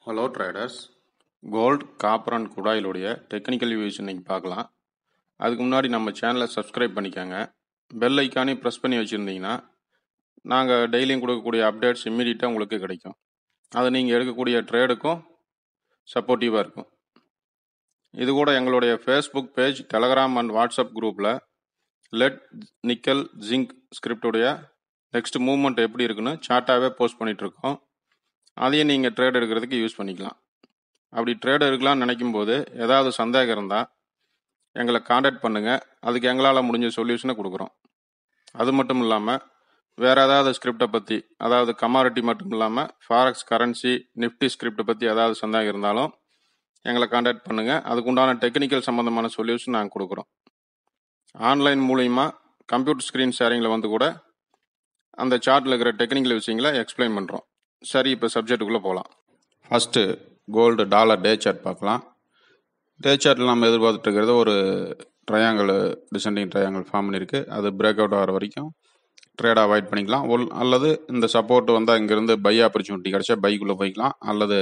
Hello traders. Gold, copper and குடாயிலுடைய technical views இன்னைக்கு பார்க்கலாம். அதுக்கு முன்னாடி நம்ம சேனலை சப்ஸ்கிரைப் பண்ணிக்கோங்க. பெல் ஐக்கானையும் ப்ரெஸ் பண்ணி வச்சுருந்தீங்கன்னா நாங்கள் டெய்லியும் கொடுக்கக்கூடிய அப்டேட்ஸ் இம்மீடியட்டாக உங்களுக்கு கிடைக்கும். அது நீங்கள் எடுக்கக்கூடிய ட்ரேடுக்கும் சப்போர்ட்டிவாக இருக்கும். இது கூட எங்களுடைய Facebook page, Telegram and WhatsApp குரூப்பில் லெட், நிக்கல், ஜிங்க் ஸ்கிரிப்டுடைய நெக்ஸ்ட் மூவ்மெண்ட் எப்படி இருக்குன்னு சார்ட்டாகவே போஸ்ட் பண்ணிகிட்ருக்கோம். அதையும் நீங்கள் ட்ரேட் எடுக்கிறதுக்கு யூஸ் பண்ணிக்கலாம். அப்படி ட்ரேட் எடுக்கலாம்னு நினைக்கும் போது ஏதாவது சந்தேகம் இருந்தால் எங்களை காண்டாக்ட் பண்ணுங்கள். அதுக்கு எங்களால் முடிஞ்ச சொல்யூஷனை கொடுக்குறோம். அது மட்டும் இல்லாமல் வேறு ஏதாவது ஸ்கிரிப்டை பற்றி, அதாவது கமாடிட்டி மட்டும் இல்லாமல் ஃபாரெக்ஸ், கரன்சி, நிஃப்டி ஸ்கிரிப்டை பற்றி ஏதாவது சந்தேகம் இருந்தாலும் எங்களை காண்டாக்ட் பண்ணுங்கள். அதுக்குண்டான டெக்னிக்கல் சம்மந்தமான சொல்யூஷன் நாங்கள் கொடுக்குறோம். ஆன்லைன் மூலிமா கம்ப்யூட்டர் ஸ்க்ரீன் ஷேரிங்கில் வந்து கூட அந்த சார்ட்டில் இருக்கிற டெக்னிக்கல் விஷயங்களை எக்ஸ்பிளைன் பண்ணுறோம். சரி, இப்போ சப்ஜெக்டுக்குள்ளே போகலாம். First gold dollar day chart பார்க்கலாம். டே சார்ட்டில் நம்ம எதிர்பார்த்துட்டு இருக்கிறது ஒரு ட்ரையாங்கிள், டிசெண்டிங் ட்ரையாங்கிள் ஃபார்ம் பண்ணியிருக்கு. அது பிரேக் அவுட் ஆகிற வரைக்கும் ட்ரேட் அவாய்ட் பண்ணிக்கலாம். அல்லது இந்த சப்போர்ட் வந்தால் இங்கேருந்து பை ஆப்பர்ச்சுனிட்டி கிடைச்சா பைக்குள்ளே போய்க்கலாம். அல்லது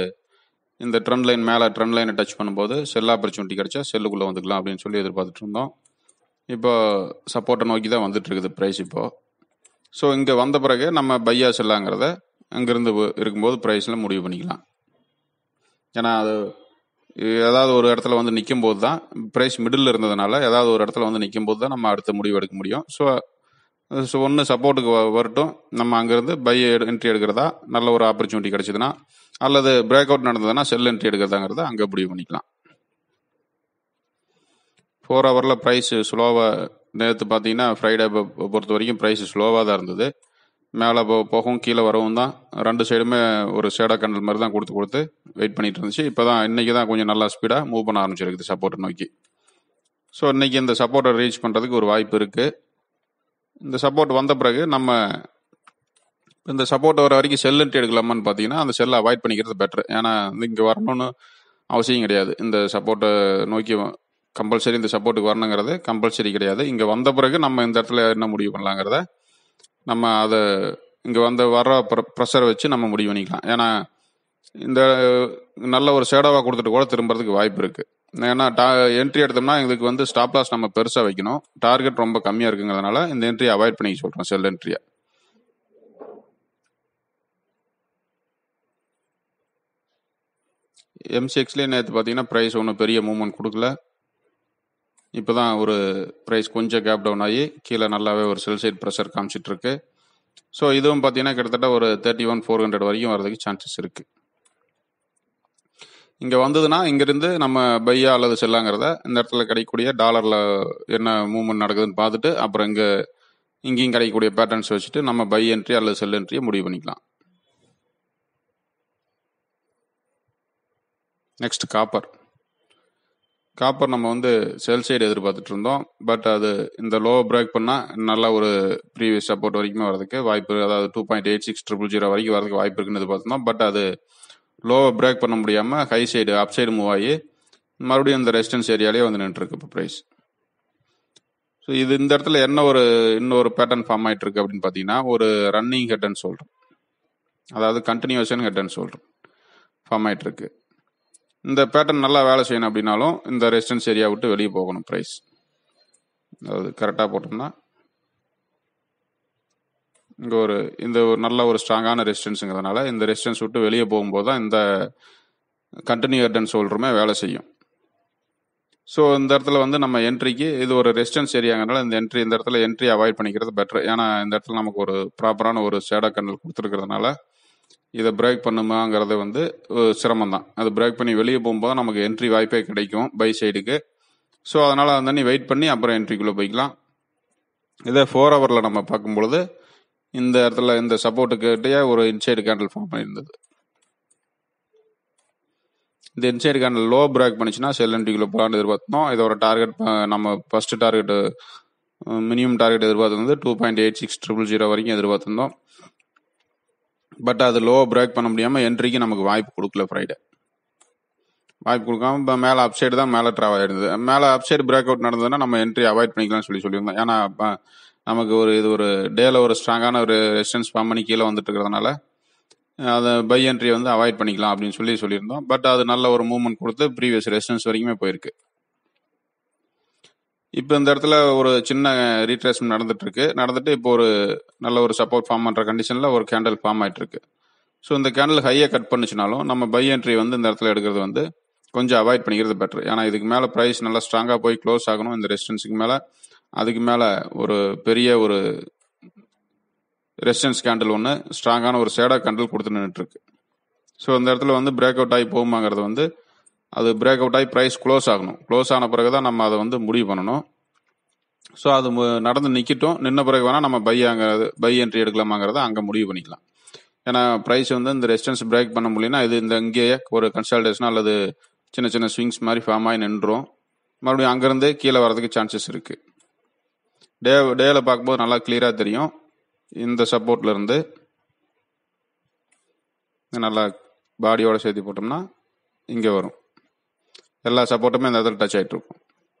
இந்த ட்ரெண்ட் லைன் மேலே ட்ரெண்ட் லைனை டச் பண்ணும்போது செல் ஆப்பர்ச்சுனிட்டி கிடைச்சா செல்லுக்குள்ளே வந்துக்கலாம் அப்படின்னு சொல்லி எதிர்பார்த்துட்டு இருந்தோம். இப்போ சப்போர்ட்டை நோக்கி தான் வந்துட்டு இருக்குது ப்ரைஸ் இப்போது. ஸோ இங்கே வந்த பிறகு நம்ம பையா செல்லாங்கிறத அங்கேருந்து இருக்கும்போது ப்ரைஸில் முடிவு பண்ணிக்கலாம். ஏன்னா அது ஏதாவது ஒரு இடத்துல வந்து நிற்கும் போது தான், ப்ரைஸ் மிடில் இருந்ததுனால ஏதாவது ஒரு இடத்துல வந்து நிற்கும் போது தான் நம்ம அடுத்த முடிவு எடுக்க முடியும். ஸோ ஒன்று சப்போர்ட்டுக்கு வரட்டும், நம்ம அங்கேருந்து பை என்ட்ரி எடுக்கிறதா, நல்ல ஒரு ஆப்பர்ச்சுனிட்டி கிடைச்சதுன்னா, அல்லது பிரேக் அவுட் நடந்ததுன்னா செல் என்ட்ரி எடுக்கிறதாங்கிறத அங்கே முடிவு பண்ணிக்கலாம். 4 ஹவரில் ப்ரைஸ் ஸ்லோவாக, நேற்று பார்த்தீங்கன்னா ஃப்ரைடே பொறுத்த வரைக்கும் ப்ரைஸ் ஸ்லோவாக தான் இருந்தது. மேலே போகவும் கீழே வரவும் தான், ரெண்டு சைடுமே ஒரு ஷேடோ கேண்டல் மாதிரி தான் கொடுத்து வெயிட் பண்ணிட்டு இருந்துச்சு. இப்போ தான் இன்றைக்கி தான் கொஞ்சம் நல்லா ஸ்பீடாக மூவ் பண்ண ஆரம்பிச்சிருக்குது சப்போர்ட்டை நோக்கி. ஸோ இன்றைக்கி இந்த சப்போர்ட்டை ரீச் பண்ணுறதுக்கு ஒரு வாய்ப்பு இருக்குது. இந்த சப்போர்ட் வந்த பிறகு நம்ம இந்த சப்போர்ட் வர வரைக்கும் செல் என்ட்ரி எடுக்கலாமான்னு பார்த்தீங்கன்னா அந்த செல்லை அவாய்ட் பண்ணிக்கிறது பெட்ரு. ஏன்னா இங்கே வரணும்னு அவசியம் கிடையாது. இந்த சப்போர்ட்டை நோக்கி கம்பல்சரி இந்த சப்போர்ட்டுக்கு வரணுங்கிறது கம்பல்சரி கிடையாது. இங்கே வந்த பிறகு நம்ம இந்த இடத்துல என்ன முடிவு பண்ணலாங்கிறத நம்ம அதை இங்கே வர்ற ப்ரெஷரை வச்சு நம்ம முடிவு பண்ணிக்கலாம். ஏன்னா இந்த நல்ல ஒரு ஷேடோவாக கொடுத்துட்டு கூட திரும்புறதுக்கு வாய்ப்பு இருக்குது. ஏன்னா என்ட்ரி எடுத்தோம்னா இதுக்கு வந்து ஸ்டாப் லாஸ் நம்ம பெருசாக வைக்கணும். டார்கெட் ரொம்ப கம்மியாக இருக்குங்கிறதுனால இந்த என்ட்ரியை அவாய்ட் பண்ணிக்க சொல்கிறோம், செல் என்ட்ரியை. எம்சிஎக்ஸ்லேயே நேற்று பார்த்தீங்கன்னா ப்ரைஸ் ஒன்றும் பெரிய மூவ்மெண்ட் கொடுக்கல. இப்போ தான் ஒரு ப்ரைஸ் கொஞ்சம் கேப் டவுன் ஆகி கீழே நல்லாவே ஒரு செல் சைட் ப்ரெஷர் காமிச்சிட்டு இருக்கு. ஸோ இதுவும் பார்த்தீங்கன்னா கிட்டத்தட்ட ஒரு 31,400 வரைக்கும் வரதுக்கு சான்சஸ் இருக்குது. இங்கே வந்ததுன்னா இங்கேருந்து நம்ம பையா அல்லது செல்லாங்கிறத இந்த இடத்துல கிடைக்கக்கூடிய டாலரில் என்ன மூவ்மெண்ட் நடக்குதுன்னு பார்த்துட்டு அப்புறம் இங்கேயும் கிடைக்கக்கூடிய பேட்டர்ன்ஸ் வச்சுட்டு நம்ம பை என்ட்ரி அல்லது செல் என்ட்ரியை முடிவு பண்ணிக்கலாம். நெக்ஸ்ட் காப்பர் நம்ம வந்து செல் சைடு எதிர்பார்த்துட்டு இருந்தோம். பட் அது இந்த லோ பிரேக் பண்ணால் நல்ல ஒரு ப்ரீவியஸ் சப்போர்ட் வரைக்குமே வரதுக்கு வாய்ப்பு, அதாவது 2.8600 வரைக்கும் வரதுக்கு வாய்ப்பு இருக்குன்னு எதிர்பார்த்தோம். பட் அது லோவை பிரேக் பண்ண முடியாமல் ஹை சைடு அப் சைடு மூவ் ஆகி மறுபடியும் இந்த ரெசிஸ்டன்ஸ் ஏரியாலே வந்து நின்றுருக்கு இப்போ ப்ரைஸ். ஸோ இது இந்த இடத்துல என்ன இன்னொரு பேட்டர்ன் ஃபார்ம் ஆகிட்டு இருக்கு அப்படின்னு பார்த்தீங்கன்னா ஒரு ரன்னிங் ஹெட்ன்னு சொல்கிறோம், அதாவது கண்டினியூஷன் ஹெட்ன்னு சொல்கிறோம் ஃபார்ம் ஆகிட்டு இருக்கு. இந்த பேட்டர்ன் நல்லா வேலை செய்யணும் அப்படின்னாலும் இந்த ரெசிஸ்டன்ஸ் ஏரியா விட்டு வெளியே போகணும் ப்ரைஸ். அதாவது கரெக்டாக போட்டோம்னா இங்கே ஒரு நல்ல ஒரு ஸ்ட்ராங்கான ரெசிஸ்டன்ஸுங்கிறதுனால இந்த ரெசிஸ்டன்ஸ் விட்டு வெளியே போகும்போது தான் இந்த கண்டினியூ ஹெட்ன்னு சொல்கிறோமே வேலை செய்யும். ஸோ இந்த இடத்துல வந்து நம்ம என்ட்ரிக்கு இது ஒரு ரெசிஸ்டன்ஸ் ஏரியாங்கிறனால இந்த இடத்துல என்ட்ரி அவாய்ட் பண்ணிக்கிறது பெட்டர். ஏன்னா இந்த இடத்துல நமக்கு ஒரு ப்ராப்பரான ஒரு ஷேடோ கேண்டல் கொடுத்துருக்கிறதுனால இதை பிரேக் பண்ணுமாங்கிறது வந்து சிரமம் தான். அது பிரேக் பண்ணி வெளியே போகும்போது நமக்கு என்ட்ரி வாய்ப்பே கிடைக்கும் பை சைடுக்கு. ஸோ அதனால் அந்த வெயிட் பண்ணி அப்புறம் என்ட்ரிக்குள்ளே போய்க்கலாம். இதே 4 ஹவரில் நம்ம பார்க்கும்பொழுது இந்த இடத்துல இந்த சப்போர்ட்டுக்கிட்டே ஒரு இன்சைடு கேண்டல் ஃபார்ம் பண்ணியிருந்தது. இந்த இன்சைடு கேண்டல் லோ பிரேக் பண்ணிச்சுன்னா செல் என்ட்ரிக்குள்ளே போகலான்னு எதிர்பார்த்தோம். இதோட டார்கெட் நம்ம ஃபஸ்ட்டு டார்கெட்டு மினிமம் டார்கெட் எதிர்பார்த்துருந்து 2.8600 வரைக்கும் எதிர்பார்த்துருந்தோம். பட் அது லோ பிரேக் பண்ண முடியாமல் என்ட்ரிக்கு நமக்கு வாய்ப்பு கொடுக்கல. ஃப்ரைடே வாய்ப்பு கொடுக்காம இப்போ மேலே அப்சைடு தான் மேலே ட்ராவல் ஆகிடுது. மேலே அப்சைடு பிரேக் அவுட் நடந்ததுன்னா நம்ம என்ட்ரி அவாய்ட் பண்ணிக்கலாம்னு சொல்லியிருந்தோம். ஏன்னா நமக்கு ஒரு டேல ஒரு ஸ்ட்ராங்கான ஒரு ரெசிஸ்டன்ஸ் ஃபார்ம் பண்ணி கீழே வந்துட்டு இருக்கிறதுனால அதை பை என்ட்ரி வந்து அவாய்ட் பண்ணிக்கலாம் அப்படின்னு சொல்லியிருந்தோம். பட் அது நல்ல ஒரு மூவ்மெண்ட் கொடுத்து ப்ரீவியஸ் ரெசிஸ்டன்ஸ் வரைக்குமே போயிருக்கு. இப்போ இந்த இடத்துல ஒரு சின்ன ரீட்ரேஸ்மெண்ட் நடந்துட்டு இப்போ ஒரு நல்ல ஒரு சப்போர்ட் ஃபார்ம் பண்ணுற கண்டிஷனில் ஒரு கேண்டல் ஃபார்ம் ஆகிட்டு இருக்கு. ஸோ இந்த கேண்டல் ஹையை கட் பண்ணிச்சுனாலும் நம்ம பை என்ட்ரி வந்து இந்த இடத்துல எடுக்கிறது வந்து கொஞ்சம் அவாய்ட் பண்ணிக்கிறது பெட்டர். ஏன்னா இதுக்கு மேலே ப்ரைஸ் நல்லா ஸ்ட்ராங்காக போய் க்ளோஸ் ஆகணும். இந்த ரெசிஸ்டன்ஸுக்கு மேலே அதுக்கு மேலே ஒரு பெரிய ஒரு ரெசிஸ்டன்ஸ் கேண்டில் ஒன்று ஸ்ட்ராங்கான ஒரு ஷேடோ கேண்டில் கொடுத்து நின்றுட்டுருக்கு. ஸோ இந்த இடத்துல வந்து பிரேக் அவுட் ஆகி போகுமாங்கிறது வந்து அது பிரேக் அவுட் ஆகி ப்ரைஸ் க்ளோஸ் ஆகணும். க்ளோஸ் ஆன பிறகு தான் நம்ம அதை வந்து முடிவு பண்ணணும். ஸோ அது நடந்து நிற்கட்டும். நின்ன பிறகு வேணால் நம்ம பை என்ட்ரி எடுக்கலாமாங்கிறத அங்கே முடிவு பண்ணிக்கலாம். ஏன்னா ப்ரைஸ் வந்து இந்த ரெசிஸ்டன்ஸ் பிரேக் பண்ண முடியலன்னா இது இந்த இங்கேயே ஒரு கன்சல்டேஷன் அல்லது சின்ன சின்ன ஸ்விங்ஸ் மாதிரி ஃபார்ம் ஆகி நின்றும். மறுபடியும் அங்கேருந்து கீழே வரதுக்கு சான்சஸ் இருக்குது. டேவில் பார்க்கும்போது நல்லா கிளியராக தெரியும். இந்த சப்போர்ட்ல இருந்து நல்லா பாடியோட சேர்த்து போட்டோம்னா இங்கே வரும். எல்லா சப்போர்ட்டுமே இந்த இடத்துல டச் ஆகிட்டு இருக்கும்.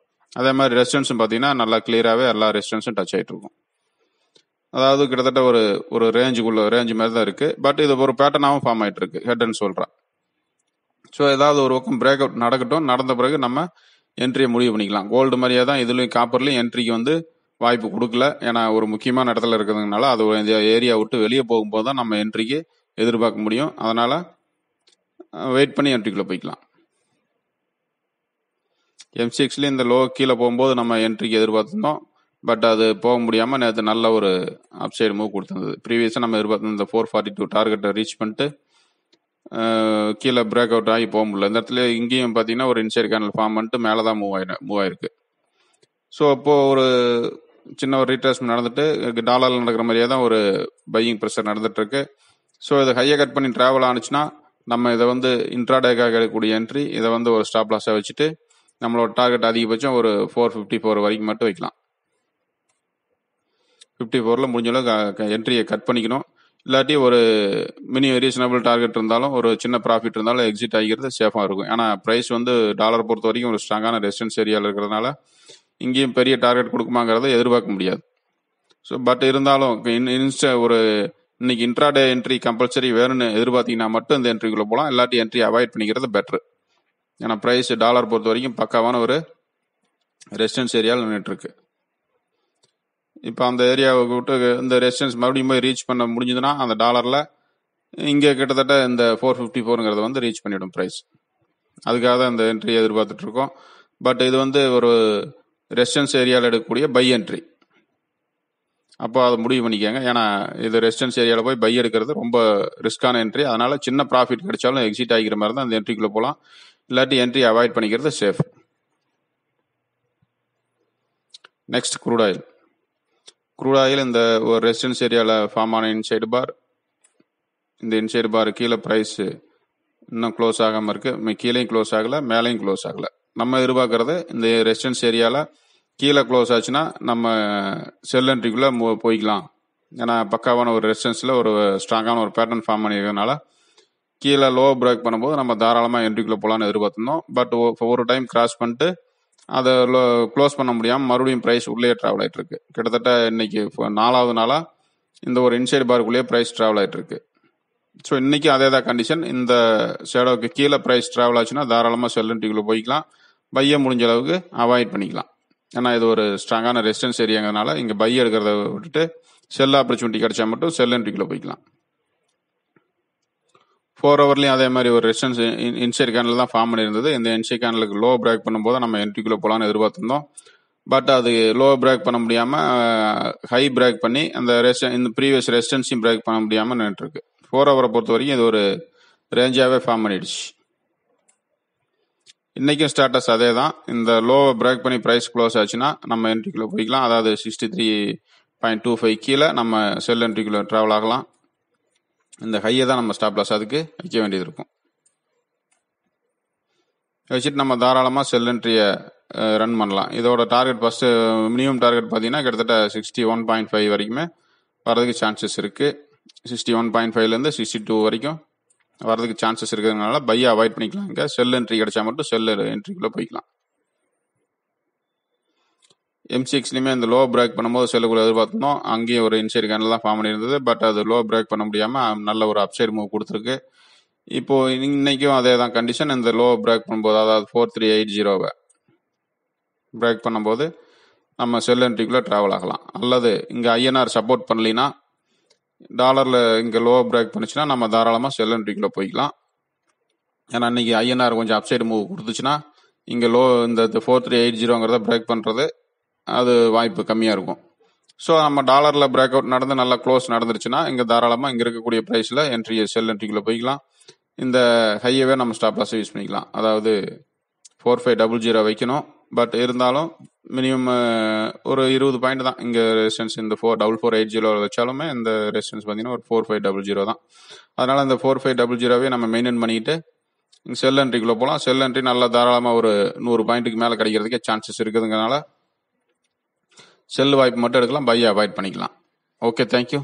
அதே மாதிரி ரெசிஸ்டன்ஸும் பார்த்தீங்கன்னா நல்லா கிளியராகவே எல்லா ரெசிஸ்டன்ஸும் டச் ஆகிட்டு இருக்கும். அதாவது கிட்டத்தட்ட ஒரு ரேஞ்சு மாதிரி தான் இருக்குது. பட் இது ஒரு பேட்டர்னாகவும் ஃபார்ம் ஆகிட்டு இருக்கு ஹெட் அண்ட் ஷோல்டரா. ஸோ ஏதாவது ஒரு பக்கம் பிரேக் அவுட் நடக்கட்டும். நடந்த பிறகு நம்ம என்ட்ரியை முடிவு பண்ணிக்கலாம். கோல்டு மாதிரியே தான் இதுலேயும் காப்பர்லையும் என்ட்ரிக்கு வந்து வாய்ப்பு கொடுக்கல. ஏன்னா ஒரு முக்கியமான இடத்துல இருக்கிறதுனால அது இந்த ஏரியா விட்டு வெளியே போகும்போது தான் நம்ம என்ட்ரிக்கு எதிர்பார்க்க முடியும். அதனால வெயிட் பண்ணி என்ட்ரிக்குள்ளே போய்க்கலாம். M6ல இந்த லோ கீழே போகும்போது நம்ம என்ட்ரிக்கு எதிர்பார்த்துருந்தோம். பட் அது போக முடியாமல் நேற்று நல்ல ஒரு அப்சைடு மூவ் கொடுத்துருந்தது. ப்ரீவியஸாக நம்ம எதிர்பார்த்து இந்த 442 டார்கெட்டை ரீச் பண்ணிட்டு கீழே பிரேக் அவுட் ஆகி போக முடியல. இந்த இடத்துல இங்கேயும் பார்த்தீங்கன்னா ஒரு இன்சைட் கேனல் ஃபார்ம் பண்ணிட்டு மேலே தான் மூவ் ஆயிருக்கு. ஸோ இப்போது ஒரு சின்ன ஒரு ரீட்ரேஸ்மெண்ட் நடந்துட்டு டாலரில் நடக்கிற மாதிரியே தான் ஒரு பையிங் ப்ரெஷர் நடந்துட்டு இருக்கு. ஸோ இதை ஹையை கட் பண்ணி ட்ராவல் ஆனிச்சுன்னா நம்ம இதை வந்து இன்ட்ராடேக்காக எடுக்கக்கூடிய என்ட்ரி இதை வந்து ஒரு ஸ்டாப் லாஸாக வச்சுட்டு நம்மளோட டார்கெட் அதிகபட்சம் ஒரு 454 வரைக்கும் மட்டும் வைக்கலாம். 54ல் முடிஞ்ச அளவுக்கு என்ட்ரியை கட் பண்ணிக்கணும். இல்லாட்டி ஒரு மினி ரீசனபிள் டார்கெட் இருந்தாலும் ஒரு சின்ன ப்ராஃபிட் இருந்தாலும் எக்ஸிட் ஆகிக்கிறது சேஃபாக இருக்கும். ஏன்னா ப்ரைஸ் வந்து டாலர் பொறுத்த வரைக்கும் ஒரு ஸ்ட்ராங்கான ரெசிஸ்டன்ஸ் ஏரியாவில் இருக்கிறதுனால இங்கேயும் பெரிய டார்கெட் கொடுக்குமாங்கிறத எதிர்பார்க்க முடியாது. ஸோ பட் இருந்தாலும் இன்னைக்கு இன்ட்ராடே என்ட்ரி கம்பல்சரி வேணும்னு எதிர்பார்த்தீங்கன்னா மட்டும் இந்த என்ட்ரிக்குள்ளே போகலாம். இல்லாட்டி என்ட்ரி அவாய்ட் பண்ணிக்கிறது பெட்ரு. ஏன்னா ப்ரைஸ் டாலர் பொறுத்த வரைக்கும் பக்காவான ஒரு ரெசிஸ்டன்ஸ் ஏரியாவில் நின்றுட்டுருக்கு. இப்போ அந்த ஏரியாவை விட்டு இந்த ரெசிஸ்டன்ஸ் மறுபடியும் போய் ரீச் பண்ண முடிஞ்சதுன்னா அந்த டாலரில் இங்கே கிட்டத்தட்ட இந்த 454ங்கிறத வந்து ரீச் பண்ணிவிடும் ப்ரைஸ். அதுக்காக தான் இந்த என்ட்ரி எதிர்பார்த்துட்ருக்கோம். பட் இது வந்து ஒரு ரெசிஸ்டன்ஸ் ஏரியாவில் எடுக்கக்கூடிய பை என்ட்ரி. அப்போ அதை முடிவு பண்ணிக்கோங்க. ஏன்னா இது ரெசிஸ்டன்ஸ் ஏரியாவில் போய் பை எடுக்கிறது ரொம்ப ரிஸ்கான என்ட்ரி. அதனால சின்ன ப்ராஃபிட் கிடைச்சாலும் எக்ஸிட் ஆகிக்கிற மாதிரி தான் அந்த என்ட்ரிக்குள்ளே போகலாம். இல்லாட்டி என்ட்ரி அவாய்ட் பண்ணிக்கிறது சேஃப். நெக்ஸ்ட் க்ரூட் ஆயில் இந்த ஒரு ரெசிஸ்டன்ஸ் ஏரியாவில் ஃபார்ம் ஆன இன்சைடு பார். இந்த இன்சைடு பார் கீழே ப்ரைஸ் இன்னும் க்ளோஸ் ஆகாமல் இருக்குது. கீழேயும் க்ளோஸ் ஆகலை, மேலேயும் க்ளோஸ் ஆகலை. நம்ம எதிர்பார்க்கறது இந்த ரெசிஸ்டன்ஸ் ஏரியாவில் கீழே க்ளோஸ் ஆச்சுன்னா நம்ம செல் என்ட்ரிக்குள்ளே போய்க்கலாம். ஏன்னா பக்காவான ஒரு ரெசிஸ்டன்ஸில் ஒரு ஸ்ட்ராங்கான ஒரு பேட்டர்ன் ஃபார்ம் பண்ணியிருக்கனால கீழே லோ பிரேக் பண்ணும்போது நம்ம தாராளமாக என்ட்ரிக்குள்ளே போகலான்னு எதிர்பார்த்துருந்தோம். பட் ஒரு டைம் கிராஸ் பண்ணிட்டு அதை க்ளோஸ் பண்ண முடியாமல் மறுபடியும் ப்ரைஸ் உள்ளே ட்ராவல் ஆகிட்டு இருக்கு. கிட்டத்தட்ட இன்னைக்கு 4வது நாளாக இந்த ஒரு இன்சைடு பார்க்குள்ளேயே ப்ரைஸ் ட்ராவல் ஆகிட்டு இருக்கு. ஸோ இன்னைக்கு அதே தான் கண்டிஷன். இந்த ஷேடோவுக்கு கீழே ப்ரைஸ் ட்ராவல் ஆச்சுன்னா தாராளமாக செல் என்ட்ரிக்குள்ளே போய்க்கலாம். பையை முடிஞ்ச அளவுக்கு அவாய்ட் பண்ணிக்கலாம். ஏன்னா இது ஒரு ஸ்ட்ராங்கான ரெசிஸ்டன்ஸ் ஏரியாங்கிறதுனால இங்கே பை எடுக்கிறத விட்டுட்டு செல் ஆப்பர்ச்சுனிட்டி கிடைச்சா மட்டும் செல் என்ட்ரிக்குள்ளே போய்க்கலாம். 4 ஹவர்லையும் அதே மாதிரி ஒரு ரெசிஸ்டன்ஸ் இன்சைட் கேனல் தான் ஃபார்ம் பண்ணியிருந்தது. இந்த இன்சைட் கேனலுக்கு லோ பிரேக் பண்ணும்போது நம்ம என்ட்ரிக்குள்ளே போகலான்னு எதிர்பார்த்துருந்தோம். பட் அது லோ பிரேக் பண்ண முடியாமல் ஹை பிரேக் பண்ணி இந்த ப்ரீவியஸ் ரெசிஸ்டன்ஸையும் பிரேக் பண்ண முடியாமல் நின்றுருக்கு. 4 ஹவரை பொறுத்த வரைக்கும் இது ஒரு ரேஞ்சாகவே ஃபார்ம் பண்ணிடுச்சு. இன்றைக்கும் ஸ்டேட்டஸ் அதே தான். இந்த லோவை பிரேக் பண்ணி ப்ரைஸ் க்ளோஸ் ஆச்சுன்னா நம்ம என்ட்ரிக்குள்ளே போய்க்கலாம். அதாவது 63.25 கீழே நம்ம செல் என்ட்ரிக்குள்ளே ட்ராவல் ஆகலாம். இந்த ஹையை தான் நம்ம ஸ்டாப் லாஸ் அதுக்கு வைக்க வேண்டியது இருக்கும். வச்சுட்டு நம்ம தாராளமாக செல் என்ட்ரியை ரன் பண்ணலாம். இதோட டார்கெட் ஃபஸ்ட்டு மினிமம் டார்கெட் பார்த்தீங்கன்னா கிட்டத்தட்ட 61.5 வரைக்குமே வரதுக்கு சான்சஸ் இருக்குது. 61.5லேருந்து 62 வரைக்கும் வரதுக்கு சான்சஸ் இருக்கிறதுனால பையை அவாய்ட் பண்ணிக்கலாம். இங்கே செல் என்ட்ரி கிடைச்சா மட்டும் செல் என்ட்ரிக்குள்ளே போய்க்கலாம். எம்சிஎக்ஸ்லையுமே இந்த லோ பிரேக் பண்ணும்போது செல்லுக்குள்ள எதிர்பார்த்தோம், அங்கேயும் ஒரு இன்சைட் கேண்டில் தான் ஃபார்ம் பண்ணியிருந்தது. பட் அது லோ பிரேக் பண்ண முடியாமல் நல்ல ஒரு அப்சைடு மூவ் கொடுத்துருக்கு. இப்போ இன்னைக்கும் அதே தான் கண்டிஷன். இந்த லோ பிரேக் பண்ணும்போது, அதாவது 4380 பிரேக் பண்ணும்போது நம்ம செல் என்ட்ரிக்குள்ளே ட்ராவல் ஆகலாம். அல்லது இங்கே ஐஎன்ஆர் சப்போர்ட் பண்ணலினா டாலரில் இங்கே லோ பிரேக் பண்ணுச்சுன்னா நம்ம தாராளமாக செல் என்ட்ரிக்குள்ளே போய்க்கலாம். ஏன்னா இன்னைக்கு ஐஎன்ஆர் கொஞ்சம் அப்சைடு மூவ் கொடுத்துச்சுன்னா இங்கே லோ இந்த 4380 பிரேக் பண்ணுறது அது வாய்ப்பு கம்மியாக இருக்கும். ஸோ நம்ம டாலரில் பிரேக் அவுட் நடந்து நல்லா க்ளோஸ் நடந்துருச்சுன்னா இங்கே தாராளமாக இங்கே இருக்கக்கூடிய ப்ரைஸில் செல் என்ட்ரிக்குள்ளே போய்க்கலாம். இந்த ஹையவே நம்ம ஸ்டாப் லாஸ் யூஸ் பண்ணிக்கலாம். அதாவது 4500 வைக்கணும். பட் இருந்தாலும் மினிமம் ஒரு 20 பாயிண்ட் தான் இங்கே ரெசிஸ்டன்ஸ். இந்த 4480 வச்சாலுமே இந்த ரெசிஸ்டன்ஸ் பார்த்தீங்கன்னா ஒரு 4500 தான். அதனால இந்த 4500 நம்ம மெயின்டைன் பண்ணிட்டு செல் என்ட்ரிக்குள்ளே போகலாம். செல் என்ட்ரி நல்லா தாராளமாக ஒரு 100 பாயிண்ட்டுக்கு மேலே கிடைக்கிறதுக்கே சான்சஸ் இருக்குதுங்கிறனால செல் வாய்ப்பு மட்டும் எடுக்கலாம், பை அவாய்ட் பண்ணிக்கலாம். Okay, thank you.